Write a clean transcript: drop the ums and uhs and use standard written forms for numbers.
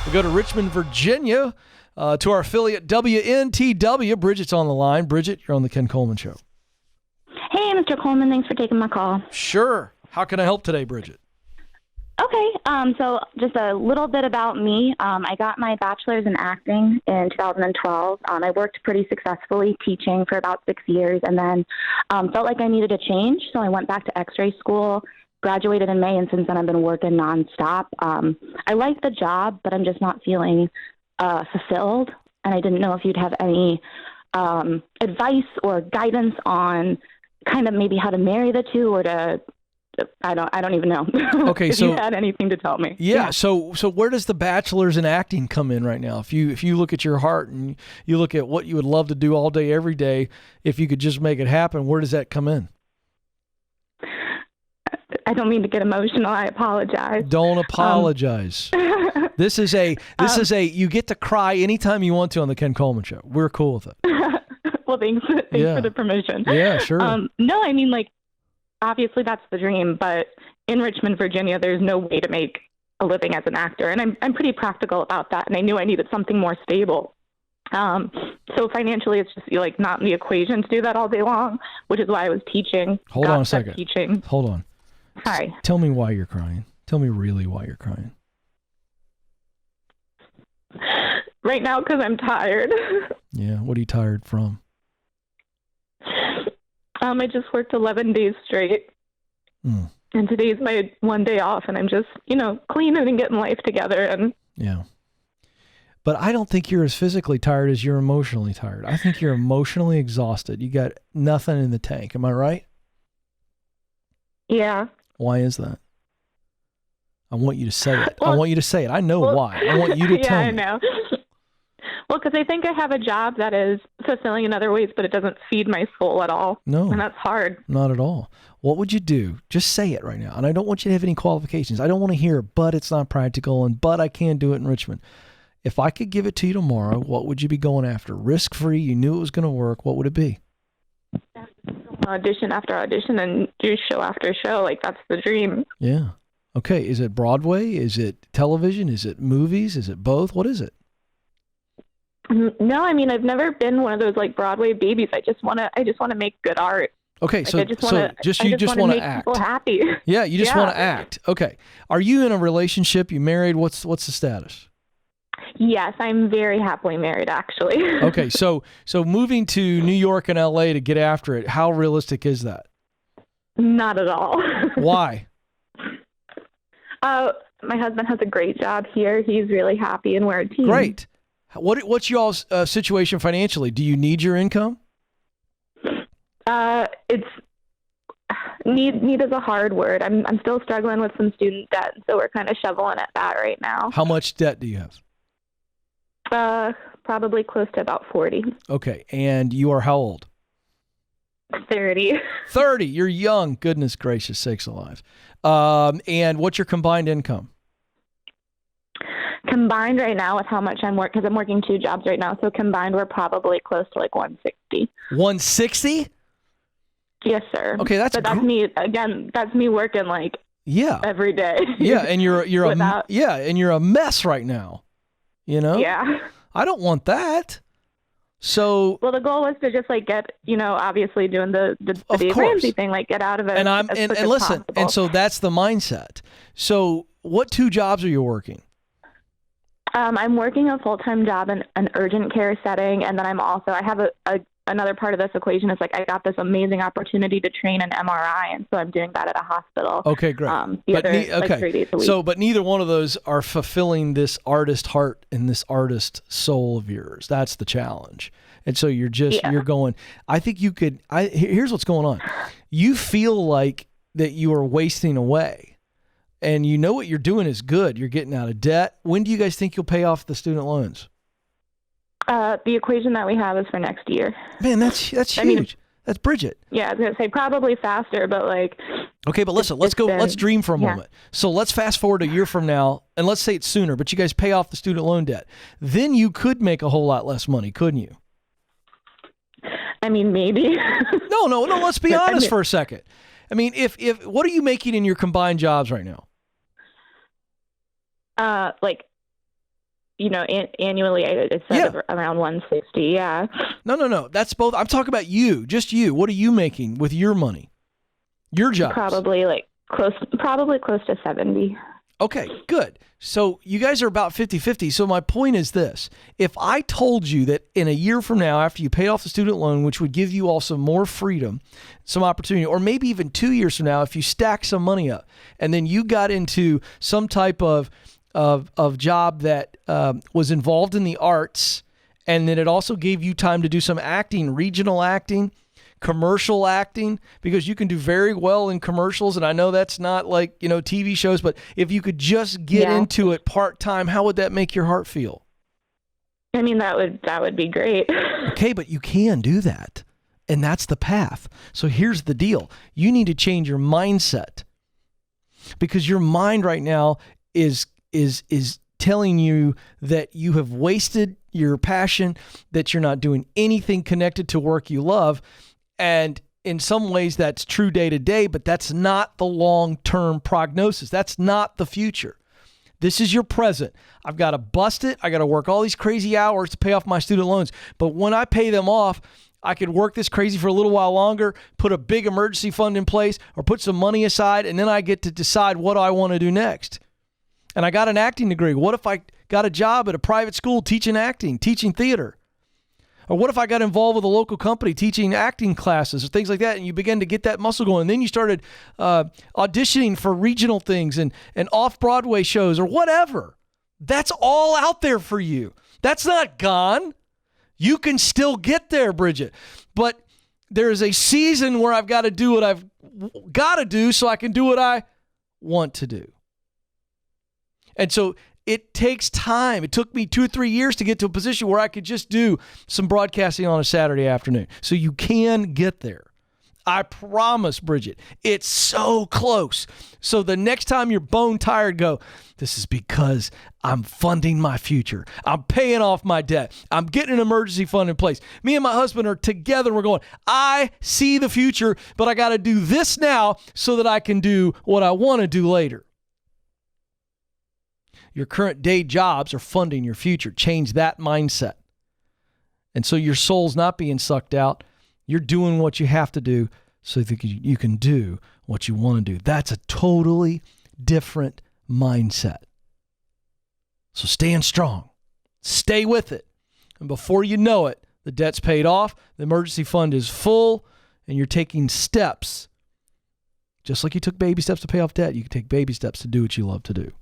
We go to Richmond, Virginia, to our affiliate WNTW. Bridget's on the line. Bridget, you're on the Ken Coleman Show. Hey, Mr. Coleman. Thanks for taking my call. Sure. How can I help today, Bridget? Okay. So just a little bit about me. I got my bachelor's in acting in 2012. I worked pretty successfully teaching for about 6 years and then felt like I needed a change. So I went back to x-ray school, graduated in May, and since then I've been working nonstop. I like the job, but I'm just not feeling fulfilled. And I didn't know if you'd have any advice or guidance on kind of maybe how to marry the two or to I don't even know. Okay, if so you had anything to tell me. Yeah. So where does the bachelor's in acting come in right now? If you look at your heart and you look at what you would love to do all day, every day, if you could just make it happen, where does that come in? I don't mean to get emotional. I apologize. Don't apologize. This is you get to cry anytime you want to on the Ken Coleman Show. We're cool with it. Well, thanks for the permission. Yeah, sure. No, I mean, like, obviously that's the dream, but in Richmond, Virginia, there's no way to make a living as an actor. And I'm pretty practical about that. And I knew I needed something more stable. So financially, it's just like not in the equation to do that all day long, which is why I was teaching. Hold on a second. Teaching. Hold on. Hi. Tell me why you're crying. Tell me really why you're crying. Right now, because I'm tired. Yeah. What are you tired from? I just worked 11 days straight. And today's my one day off, and I'm just, cleaning and getting life together. And yeah. But I don't think you're as physically tired as you're emotionally tired. I think you're emotionally exhausted. You got nothing in the tank. Am I right? Yeah. Why is that? I want you to say it. Well, I want you to say it. I know why. I want you to tell me. Yeah, I know. Well, because I think I have a job that is fulfilling in other ways, but it doesn't feed my soul at all. No. And that's hard. Not at all. What would you do? Just say it right now. And I don't want you to have any qualifications. I don't want to hear, but it's not practical, and but I can do it in Richmond. If I could give it to you tomorrow, what would you be going after? Risk-free, you knew it was going to work. What would it be? Audition after audition and do show after show. Like, that's the dream. Yeah. Okay. Is it Broadway? Is it television? Is it movies? Is it both? What is it? No, I mean, I've never been one of those like Broadway babies. I just want to make good art. Okay, like, so you just want to act. People happy. Yeah, you just want to act. Okay. Are you in a relationship? You married? What's the status? Yes, I'm very happily married, actually. Okay, so moving to New York and LA to get after it, how realistic is that? Not at all. Why? My husband has a great job here. He's really happy, and we're a team. Great. What's y'all's situation financially? Do you need your income? It's need is a hard word. I'm still struggling with some student debt, so we're kind of shoveling at that right now. How much debt do you have? Probably close to about 40. Okay, and you are how old? 30. 30. You're young. Goodness gracious sakes alive. And what's your combined income? Combined right now with how much I'm working, because I'm working 2 jobs right now, so combined we're probably close to like 160. 160? Yes, sir. Okay, that's me again. That's me working like every day. Yeah, and you're a mess right now. Yeah. I don't want that. So well, the goal was to just like get, obviously doing the Dave Ramsey thing, like get out of it. And listen, and so that's the mindset. So what 2 jobs are you working? I'm working a full-time job in an urgent care setting, and then I have another part of this equation is like I got this amazing opportunity to train an MRI, and so I'm doing that at a hospital. Okay, great. 3 days a week. So, but neither one of those are fulfilling this artist heart and this artist soul of yours. That's the challenge. And so you're going, I think you could, here's what's going on. You feel like that you are wasting away. And you know what you're doing is good. You're getting out of debt. When do you guys think you'll pay off the student loans? The equation that we have is for next year. Man, that's huge. That's Bridget. Yeah, I was going to say probably faster, but like... Okay, but listen, let's dream for a moment. So let's fast forward a year from now, and let's say it's sooner, but you guys pay off the student loan debt. Then you could make a whole lot less money, couldn't you? I mean, maybe. No, let's be honest for a second. I mean, if what are you making in your combined jobs right now? Like annually I said around 160. Yeah. No. That's both. I'm talking about you, just you. What are you making with your money? Your job? Probably close to 70. Okay, good. So you guys are about 50-50. So my point is this. If I told you that in a year from now, after you pay off the student loan, which would give you also more freedom, some opportunity, or maybe even 2 years from now, if you stack some money up and then you got into some type of job that was involved in the arts, and then it also gave you time to do some acting, regional acting, commercial acting, because you can do very well in commercials. And I know that's not like, TV shows, but if you could just get into it part-time, how would that make your heart feel? I mean, that would be great. Okay, but you can do that. And that's the path. So here's the deal. You need to change your mindset, because your mind right now is telling you that you have wasted your passion, that you're not doing anything connected to work you love. And in some ways that's true day to day, but that's not the long-term prognosis. That's not the future. This is your present. I've got to bust it. I got to work all these crazy hours to pay off my student loans. But when I pay them off, I could work this crazy for a little while longer, put a big emergency fund in place, or put some money aside, and then I get to decide what I want to do next. And I got an acting degree. What if I got a job at a private school teaching acting, teaching theater? Or what if I got involved with a local company teaching acting classes or things like that, and you begin to get that muscle going, and then you started auditioning for regional things and off-Broadway shows or whatever. That's all out there for you. That's not gone. You can still get there, Bridget. But there is a season where I've got to do what I've got to do so I can do what I want to do. And so it takes time. It took me 2 or 3 years to get to a position where I could just do some broadcasting on a Saturday afternoon. So you can get there. I promise, Bridget. It's so close. So the next time you're bone tired, go, this is because I'm funding my future. I'm paying off my debt. I'm getting an emergency fund in place. Me and my husband are together. We're going, I see the future, but I got to do this now so that I can do what I want to do later. Your current day jobs are funding your future. Change that mindset. And so your soul's not being sucked out. You're doing what you have to do so that you can do what you want to do. That's a totally different mindset. So stand strong. Stay with it. And before you know it, the debt's paid off, the emergency fund is full, and you're taking steps. Just like you took baby steps to pay off debt, you can take baby steps to do what you love to do.